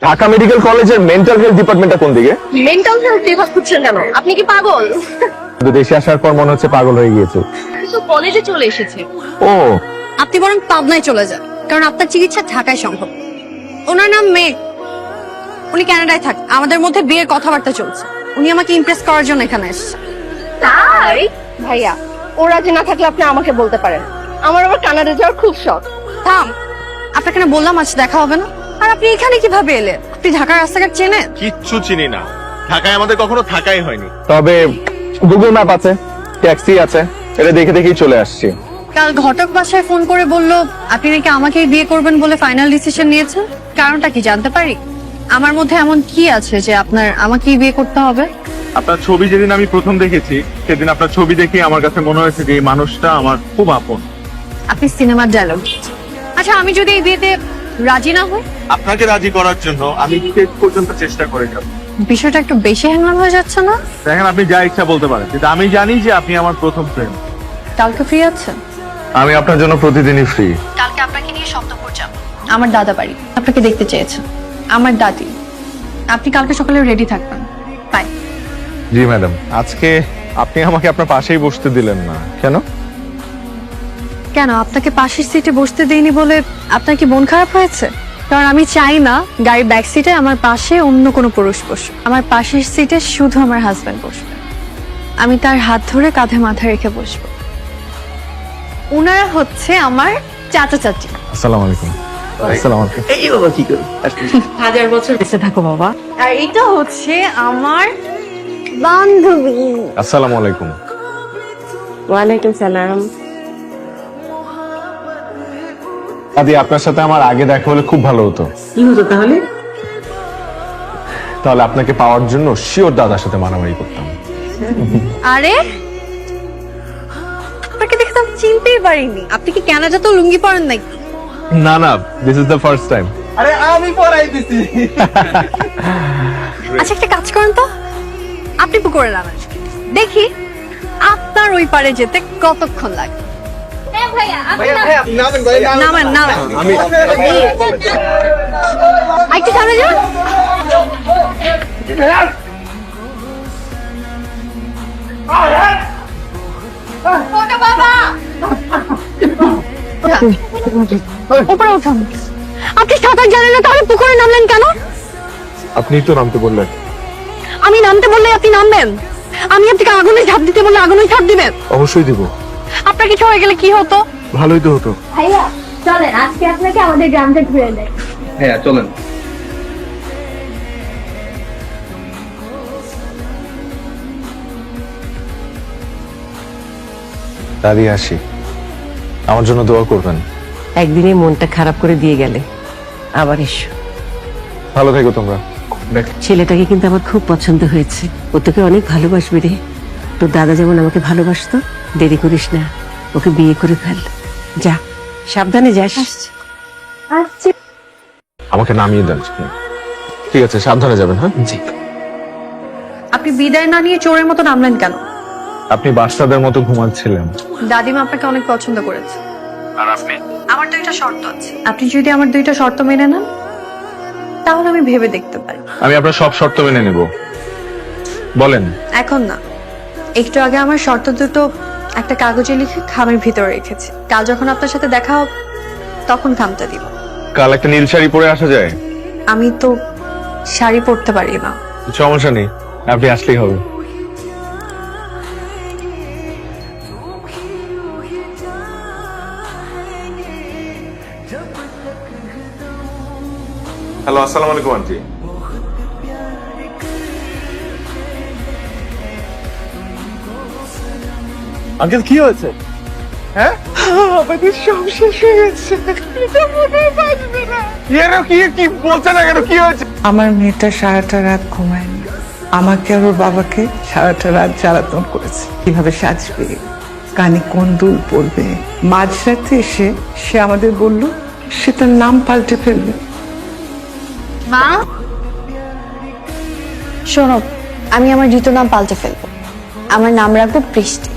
Dhaka medical কলেজের mental health ডিপার্টমেন্টটা কোন দিকে? মেন্টাল হেলথ বিভাগ খুঁজছেন কেন? আপনি কি পাগল? কিন্তু দেশে আসার পর মনে হচ্ছে পাগল হয়ে গিয়েছে। কিন্তু কলেজে চলে এসেছে। ও, আপনি বরং পাবনায় চলে যান, কারণ আপনার চিকিৎসা ঢাকায় সম্ভব। ওনার নাম মেঘ, উনি কানাডায় থাকেন। আমাদের মধ্যে বিয়ের কথাবার্তা চলছে। উনি আমাকে ইমপ্রেস করার জন্য এখানে এসেছে। তাই ভাইয়া, ও রাজি না থাকলে আপনি আমাকে বলতে পারেন। আমার আবার কানাডা যাওয়ার খুব শখ। থাম, আপনাকে না বললাম আজ দেখা হবে না? আর আপনি এখানে কিভাবে এলেন? আপনি ঢাকার রাস্তাঘাট চেনেন? কিচ্ছু চিনি না, ঢাকায় আমাদের কখনো থাকাই হয়নি। তবে গুগল ম্যাপ আছে, ট্যাক্সি আছে, এটা দেখে দেখেই চলে আসছি। কাল ঘটক বাসায় ফোন করে বলল আপনি নাকি আমাকেই বিয়ে করবেন বলে ফাইনাল ডিসিশন নিয়েছেন। কারণটা কি জানতে পারি? আমার মধ্যে এমন কি আছে যে আপনার আমাকেই বিয়ে করতে হবে? আপনার ছবি যেদিন আমি প্রথম দেখেছি, সেদিন আপনার ছবি দেখে আমার কাছে মনে হয়েছে যে এই মানুষটা আমার খুব আপন। আপনি সিনেমার ডায়লগ। আচ্ছা, আমি যদি এই বিয়েতে রাজি না হই? আপনাকে রাজি করার জন্য আমি শেষ পর্যন্ত চেষ্টা করে যাব। বিষয়টা একটু বেশি হ্যাংলাম হয়ে যাচ্ছে না? দেখেন, আপনি যা ইচ্ছা বলতে পারেন, কিন্তু আমি জানি যে আপনি আমার প্রথম প্রেম। কালকে ফ্রি আছেন? আমি আপনার জন্য প্রতিদিনই ফ্রি। কালকে আপনাকে নিয়ে সপ্তপুর যাব। আমার দাদা বাড়ি আপনাকে দেখতে চেয়েছেন, আমার দাদি। আপনি কালকে সকালে রেডি থাকবেন। বাই। G madam. আজকে আপনি আমাকে আপনার পাশেই বসতে দিলেন না কেন? কেন আপনাকে পাশের সিটে বসতে দেইনি বলে আপনার কি মন খারাপ হয়েছে? কারণ আমি চাই না গাড়ির ব্যাক সিটে আমার পাশে অন্য কোনো পুরুষ বসুক। আমার পাশের সিটে শুধু আমার হাজবেন্ড বসবে। আমি তার হাত ধরে কাঁধে মাথা রেখে বসবো। ওনারা হচ্ছে আমার চাচা চাচি। আসসালামু আলাইকুম। আসসালামু আলাইকুম। এই বাবা কি করে? হাজার বছর বেঁচে থাকো বাবা। আর এটা হচ্ছে আমার বান্ধবী। আসসালামু আলাইকুম। ওয়ালাইকুম সালাম। দাদি, আপনার সাথে আমার আগে দেখা হলে খুব ভালো হতো। কি হতো তাহলে? তাহলে আপনাকে পাওয়ার জন্য শিওর দাদার সাথে মারামারি করতাম। আরে আপনাকে দেখে তো আমি চিনতেই পারিনি। আপনি কি কানাডা তো লুঙ্গি পরেন নাকি? না না, this is the first time. আরে আমি পড়াই দিছি। আচ্ছা, একটা কাজ করেন তো, আপনি পুকুরে নামেন, দেখি আপনার ওই পারে যেতে কতক্ষণ লাগে। ভাইয়া নামেন ভাই, নামেন নামেন। আমি একটু সামনে যান। ওটা বাবা। উপরে উঠান। আপনি সাঁতার জানেন না, তাহলে পুকুরে নামলেন কেন? আপনি তো নামতে বললেন। আমি নামতে বললে আপনি নামবেন? আমি আপনাকে আগুনে ঝাঁপ দিতে বললে আগুনে ঝাঁপ দিবেন? অবশ্যই দিব। আপনার কিছু হয়ে গেলে কি হতো? ভালোই তো হতো। ভাইয়া চলেন আজকে আপনাকে আমাদের গ্রামটা ঘুরে দেয়। হ্যাঁ চলেন। দাদি, আসি। আমার জন্য দোয়া করবেন। একদিনে মনটা খারাপ করে দিয়ে গেলে, আবার এসো। ভালো থেকো তোমরা। ছেলেটাকে কিন্তু আমার খুব পছন্দ হয়েছে। ও তোকে অনেক ভালোবাসবে রে। তোর দাদা যেমন আমাকে ভালোবাসতো। দেরি করিস না, ওকে বিয়ে করে ফেল। যা, সাবধানে যাস। আসছি। আমাকে নামিয়ে দেন। ঠিক আছে, সাবধানে যাবেন। হ্যাঁ জি। আপনি বিদায় না নিয়ে চোরের মতো নামলেন কেন? আপনি বাচ্চাদের মতো ঘুমাচ্ছিলেন। দাদিমা আপনাকে অনেক পছন্দ করেছে। আর আপনি? আমার দুইটা শর্ত আছে। আপনি যদি আমার দুইটা শর্ত মেনে নেন, তাহলে আমি ভেবে দেখতে পারি। আমি আপনার সব শর্ত মেনে নেব। বলেন। এখন না, একটু আগে আমার শর্ত দুটো একটা কাগজে লিখে খামের ভিতরে রেখেছি। কাল যখন আপনার সাথে দেখা হবে, তখন খামটা দিব। কাল একটা নীল শাড়ি পরে আসা যায়? আমি তো শাড়ি পরতে পারি না। সমস্যা নেই, আপনি আসলেই হবে। হ্যালো, আসসালামু আলাইকুম আন্টি। আঙ্কেল, কি হয়েছে? হ্যাঁ, আমাদের সব শেষ হয়ে গেছে। এটা মনে বাঁচবে না। কি বলছে না কেন? কি হয়েছে? আমার মেয়েটা সারাটা রাত ঘুমায়নি। আমাকে আর ওর বাবাকে সারাটা রাত জ্বালাতন করেছে। কিভাবে সাজবে, কানে কোন দুল পড়বে। মাঝরাতে এসে সে আমাদের বলল সে তার নাম পাল্টে ফেলবে। মা, শোনো, আমি আমার দ্বিতীয় নাম পাল্টে ফেলবো। আমার নাম রাখবো বৃষ্টি।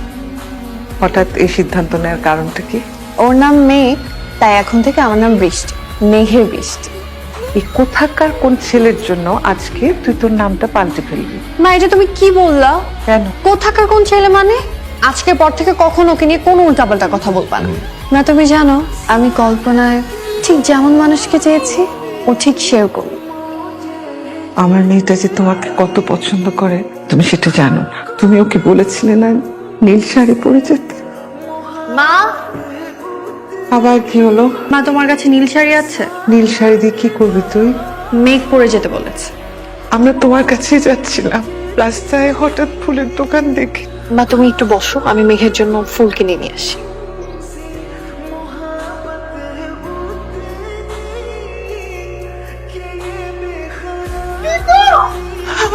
হঠাৎ এই সিদ্ধান্ত নেওয়ার কারণটা কি? ওর নাম মেঘ, তাই এখন থেকে আমার নাম বৃষ্টি। মেঘের বৃষ্টি। এই কোথাকার কোন ছেলের জন্য আজকে তুই তোর নামটা পাল্টে ফেলবি? মা এটা তুমি কি বললা? কেন? কোথাকার কোন ছেলে মানে? আজকের পর থেকে কখনো ওকে নিয়ে কোনো উল্টাপাল্টা কথা বলবা না। না তুমি জানো আমি কল্পনায় ঠিক যেমন মানুষকে চেয়েছি ও ঠিক সেরকম। আমার মেয়েটা যে তোমাকে কত পছন্দ করে তুমি সেটা জানো না। তুমি ওকে বলেছিলে না নীল শাড়ি পরে যেতে? মা, আবার কি হলো? মা তোমার কাছে নীল শাড়ি আছে? নীল শাড়ি দিয়ে কি করবি তুই? মেঘ পরে যেতে বলেছে। আমরা তোমার কাছেই যাচ্ছিলাম, রাস্তায় হঠাৎ ফুলের দোকান দেখি। মা তুমি একটু বসো, আমি মেঘের জন্য ফুল কিনে নিয়ে আসি।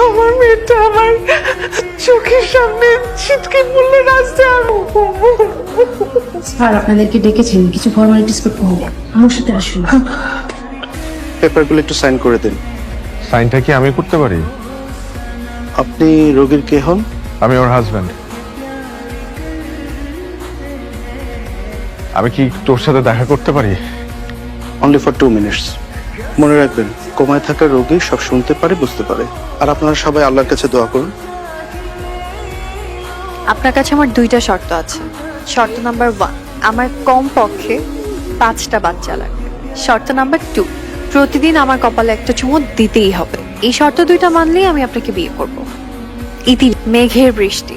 আমার মেয়েটা আমার চোখের সামনে ছিটকে পড়লো রাস্তায়। স্যার আপনাদেরকে ডেকেছেন, কিছু ফর্মালিটিস করতে হবে, আমার সাথে আসুন। পেপারগুলো একটু সাইন করে দিন। সাইনটা কি আমি করতে পারি? আপনি রোগীর কে হন? আমি ওর হাজবেন্ড। আমি কি তোর সাথে দেখা করতে পারি? Only for 2 minutes. মনে রাখবেন, কোমায় থাকা রোগী সব শুনতে পারে, বুঝতে পারে। আর আপনারা সবাই আল্লাহর কাছে দোয়া করুন। আপনার কাছে আমার 2টা শর্ত আছে। শর্ত নাম্বার 1, আমার কম পক্ষে 5টা বাচ্চা লাগবে। শর্ত নাম্বার 2, প্রতিদিন আমার কপালে একটা চুমু দিতেই হবে। এই শর্ত 2টা মানলেই আমি আপনাকে বিয়ে করব। ইতি মেঘের বৃষ্টি।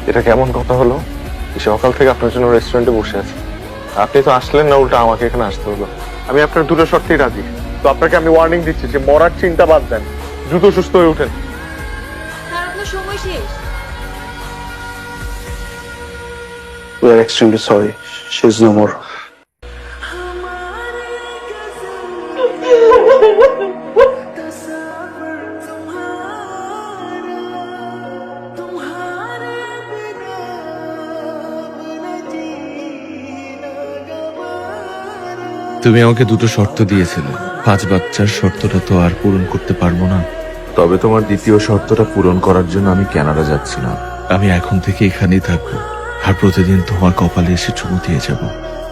এটা কেমন কথা হলো? সকাল থেকে আপনার জন্য রেস্টুরেন্টে বসে আছি, আপনি তো আসলেন না, উল্টা আমাকে এখানে আসতে হলো। আমি আপনার 2টো শর্তেই রাজি। তো আপনাকে আমি ওয়ার্নিং দিচ্ছি যে মরার চিন্তা বাদ দেন, দ্রুত সুস্থ হয়ে ওঠেন। We are extremely sorry. She is no more. তুমি আমাকে 2টো শর্ত দিয়েছিলে, 5 বাচ্চার শর্তটা তো আর পূরণ করতে পারবো না। তবে তোমার দ্বিতীয় শর্তটা পূরণ করার জন্য আমি কানাডা যাচ্ছি না। আমি এখন থেকে এখানেই থাকবো, আর প্রতিদিন তোমার কপালে এসে চুমু দিয়ে যাব।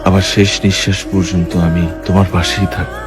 আবার শেষ নিঃশ্বাস পর্যন্ত আমি তোমার পাশেই থাকবো।